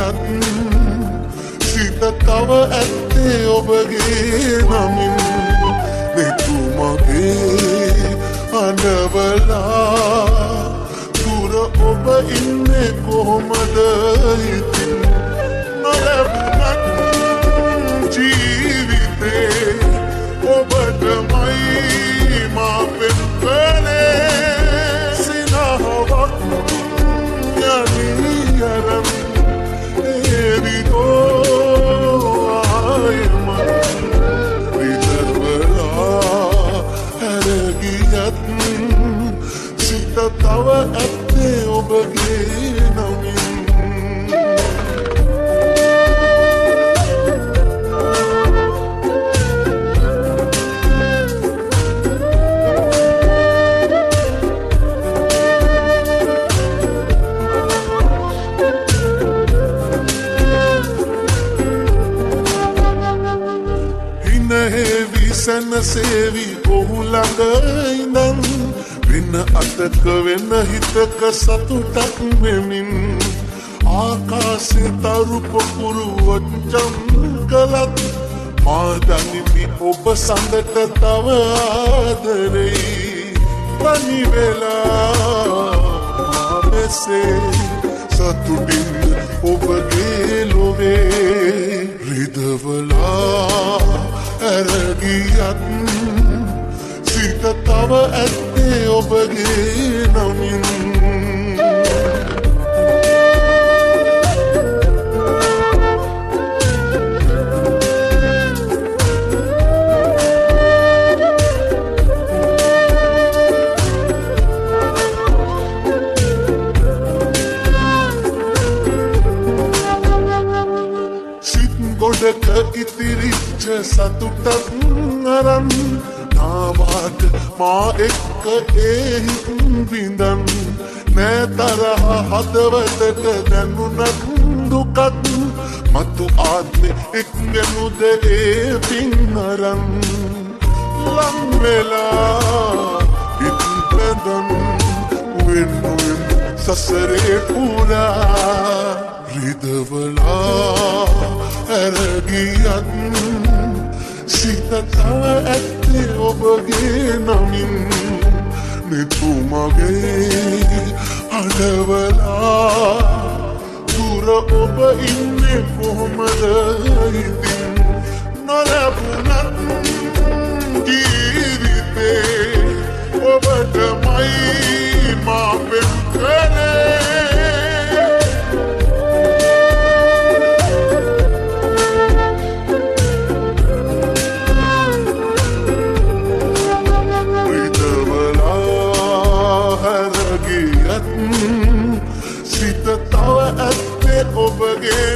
ගියත් සිත තව ඇත්තේ ඔබගේ නමින් දෙතු මගේ අඬවලා දුර ඔබ ඉන්නේ කොහොමද ඉතින් නොලැබුණත් ජීවිතේ ඔබටමයි මා පෙම් කළේ සිනහවක් යනී අරන් එවිදෝ ආයම විතරවලා හැරගියත් සිත තව ඇත්තේ ඔබගේ නමින් සැනසේවි ඔහු ළඟ ඉඳන් වෙන අතක වෙන හිතක සතුටක් වෙමින් ආකාශේ තරු පොකුරුවත් ජම් කළත් මා දනිමි ඔබ සඳට තව ආදරෙයි තනි වෙලා මෙසේ සතුටින් ඔබගේ ලොවේ රිදවලා ඇරගියත් සිත තව ඇත්තේ ඔබගේ නමින් ගොඩක ඉතිරිච්ච සතුටක් අරන් නාවාට මා එක්ක ඒහිත් විඳන් නෑ තරහ හදවතට දැනුණත් දුකත් මතු ආත්මෙ එක්ගෙනුද ඒ පින් අරන් ලංවෙලා ඉත්පැදන් වෙනුවෙන් සසරේ පුරා රිදවලා ඇරගියත් සිත තව ඇත්තේ ඔබගේ නමින් නිතු මගේ අඬවලා දුර ඔබ ඉන්නේ කොහොමද ඉතින් නොලැබුණත් ජීවිතේ ඔබටමයි මා පෙම් කළේ සිත තව ඇත්තේ ඔබගේ